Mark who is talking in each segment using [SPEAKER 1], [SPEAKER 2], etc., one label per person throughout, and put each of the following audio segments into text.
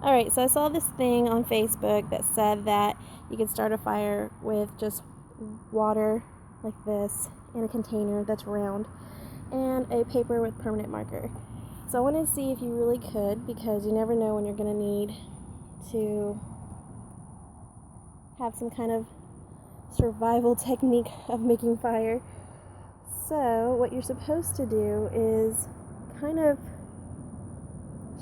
[SPEAKER 1] Alright, so I saw this thing on Facebook that said that you could start a fire with just water like this in a container that's round and a paper with permanent marker. So I wanted to see if you really could, because you never know when you're going to need to have some kind of survival technique of making fire. So what you're supposed to do is kind of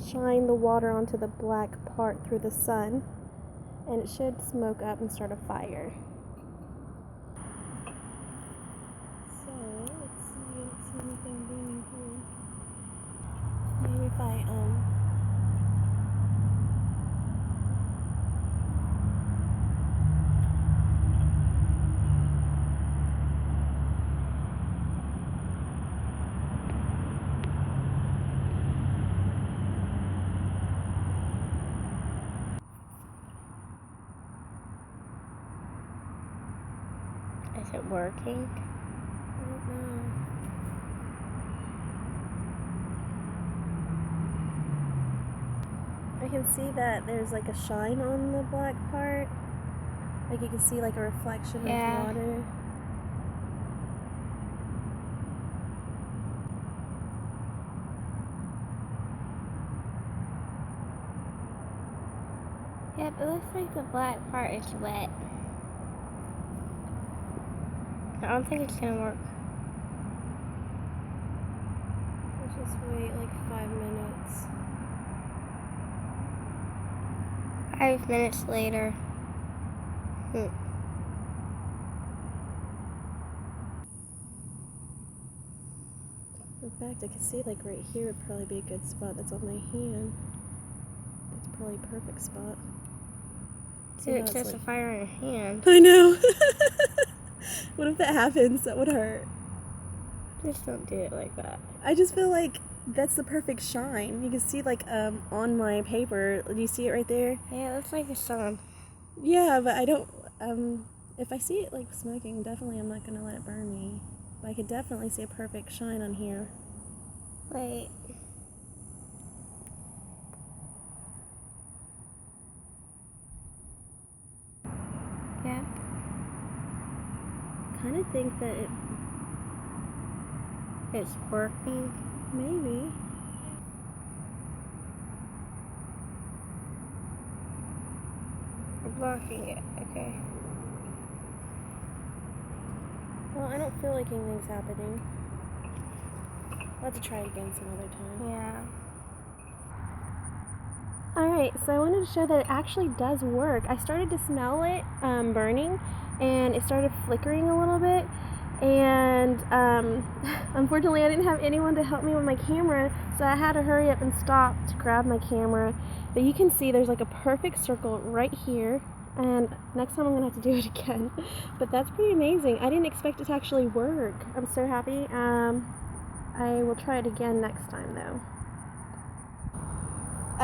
[SPEAKER 1] shine the water onto the black part through the sun, and it should smoke up and start a fire. So let's see, I don't see anything burning here. Maybe if I
[SPEAKER 2] Is it working?
[SPEAKER 1] I don't know. I can see that there's like a shine on the black part. Like you can see like a reflection of water.
[SPEAKER 2] Yep, it looks like the black part is wet. I don't think it's gonna work.
[SPEAKER 1] Let's just wait like 5 minutes.
[SPEAKER 2] 5 minutes later.
[SPEAKER 1] In fact, I can see like right here would probably be a good spot. That's on my hand. That's probably a perfect spot.
[SPEAKER 2] Dude, it says a fire in your hand.
[SPEAKER 1] I know. What if that happens? That would hurt.
[SPEAKER 2] Just don't do it like that.
[SPEAKER 1] I just feel like that's the perfect shine. You can see like on my paper. Do you see it right there?
[SPEAKER 2] Yeah, it looks like the sun.
[SPEAKER 1] Yeah, but I don't if I see it like smoking, definitely I'm not gonna let it burn me. But I could definitely see a perfect shine on here.
[SPEAKER 2] Wait. Yeah.
[SPEAKER 1] Kind of think that
[SPEAKER 2] It's working.
[SPEAKER 1] maybe.
[SPEAKER 2] We're blocking it. Okay.
[SPEAKER 1] Well, I don't feel like anything's happening. I'll have to try it again some other time.
[SPEAKER 2] Yeah.
[SPEAKER 1] Alright, so I wanted to show that it actually does work. I started to smell it burning, and it started flickering a little bit. And unfortunately, I didn't have anyone to help me with my camera, so I had to hurry up and stop to grab my camera. But you can see there's like a perfect circle right here. And next time I'm going to have to do it again. But that's pretty amazing. I didn't expect it to actually work. I'm so happy. I will try it again next time though.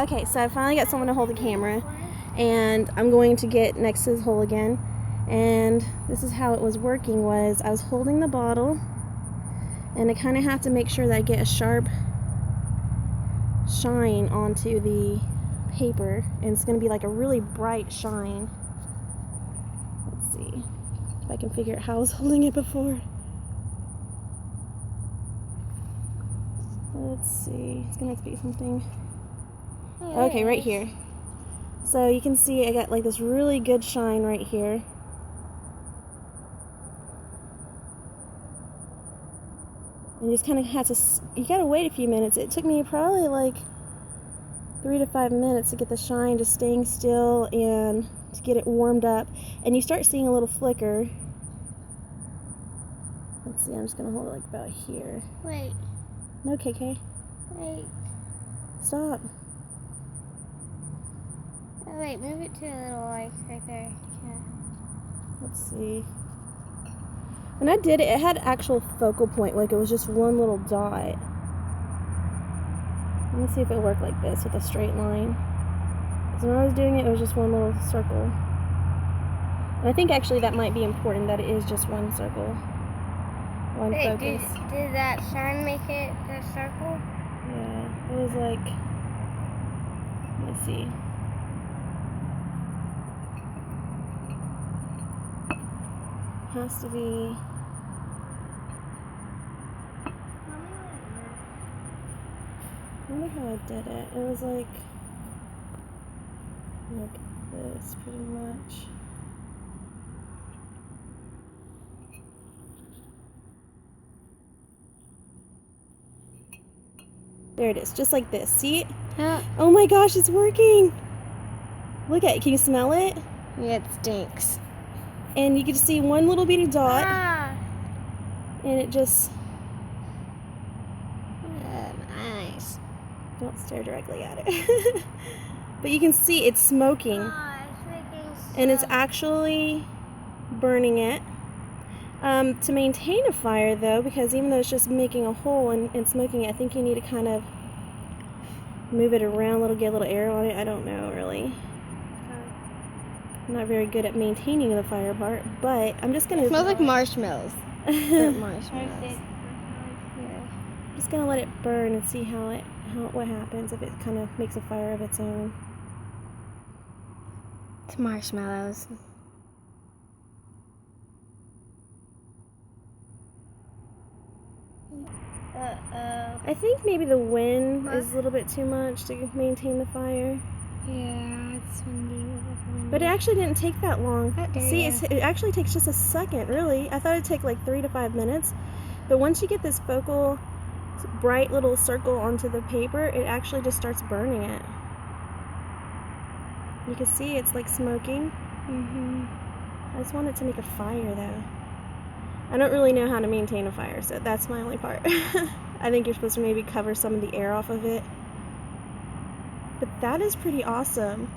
[SPEAKER 1] Okay, so I finally got someone to hold the camera. And I'm going to get next to this hole again. And this is how it was working. Was I was holding the bottle. And I kind of have to make sure that I get a sharp shine onto the paper. And it's going to be like a really bright shine. Let's see if I can figure out how I was holding it before. Let's see. It's going to have to be something. Okay, right here. So you can see I got like this really good shine right here. And you just kind of have to, you gotta wait a few minutes. It took me probably like 3 to 5 minutes to get the shine just staying still and to get it warmed up. And you start seeing a little flicker. Let's see, I'm just gonna hold it like about here.
[SPEAKER 2] Wait.
[SPEAKER 1] No, KK.
[SPEAKER 2] Wait.
[SPEAKER 1] Stop.
[SPEAKER 2] Oh, wait, move it to a little like right there. Yeah.
[SPEAKER 1] Let's see. When I did it, it had actual focal point, like it was just one little dot. Let me see if it worked like this with a straight line. So when I was doing it, it was just one little circle. And I think actually that might be important, that it is just one circle. One focus.
[SPEAKER 2] Did that shine make it the circle?
[SPEAKER 1] Yeah, it was like, let me see. has to be. I wonder how I did it. It was like this, pretty much. There it is, just like this. See it? Oh my gosh, it's working! Look at it. Can you smell it?
[SPEAKER 2] Yeah, it stinks.
[SPEAKER 1] And you can see one little bitty dot,
[SPEAKER 2] Ah.
[SPEAKER 1] and it just.
[SPEAKER 2] Nice.
[SPEAKER 1] Don't stare directly at it. But you can see it's smoking. And it's actually burning it. To maintain a fire, though, because even though it's just making a hole and smoking it, I think you need to kind of move it around a little, get a little air on it. I don't know, really. I'm not very good at maintaining the fire part, but I'm just going to...
[SPEAKER 2] It smells like marshmallows. Burnt marshmallows.
[SPEAKER 1] Yeah. I'm just going to let it burn and see what happens if it kind of makes a fire of its own.
[SPEAKER 2] It's marshmallows.
[SPEAKER 1] I think maybe the wind is a little bit too much to maintain the fire.
[SPEAKER 2] Yeah, it's windy.
[SPEAKER 1] But it actually didn't take that long. See,
[SPEAKER 2] you.
[SPEAKER 1] it actually takes just a second, really. I thought it'd take like 3 to 5 minutes. But once you get this focal, bright little circle onto the paper, it actually just starts burning it. You can see it's like smoking. I just want it to make a fire, though. I don't really know how to maintain a fire, so that's my only part. I think you're supposed to maybe cover some of the air off of it. But that is pretty awesome.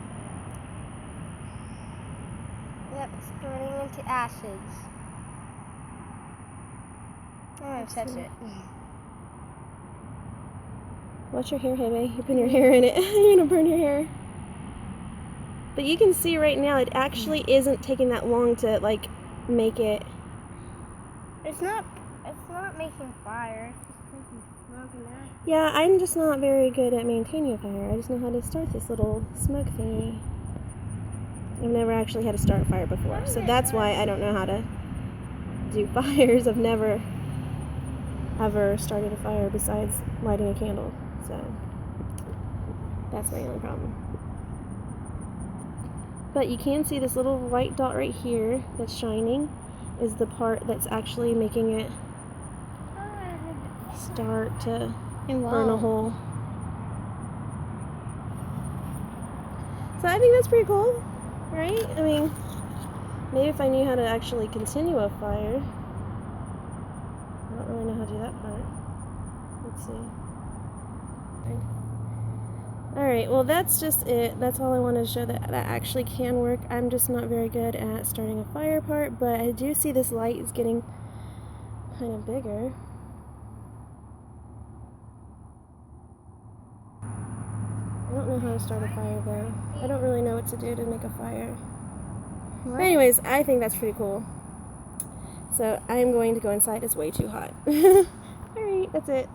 [SPEAKER 2] Yep, it's turning into ashes. I'm gonna touch it.
[SPEAKER 1] Watch your hair, Hebe. You're putting your hair in it. You're gonna burn your hair. But you can see right now it actually isn't taking that long to like make it.
[SPEAKER 2] It's not making fire. It's just making smoke and ash.
[SPEAKER 1] Yeah, I'm just not very good at maintaining a fire. I just know how to start this little smoke thingy. I've never actually had to start a fire before, so that's why I don't know how to do fires. I've never ever started a fire besides lighting a candle, so that's my only problem. But you can see this little white dot right here that's shining is the part that's actually making it start to burn a hole. So I think that's pretty cool, right? I mean, maybe if I knew how to actually continue a fire. I don't really know how to do that part. Let's see. Alright, well that's just it. That's all I wanted to show that actually can work. I'm just not very good at starting a fire part, but I do see this light is getting kind of bigger. I don't know how to start a fire though. I don't really know what to do to make a fire. But anyways, I think that's pretty cool. So I'm going to go inside. It's way too hot. Alright, that's it.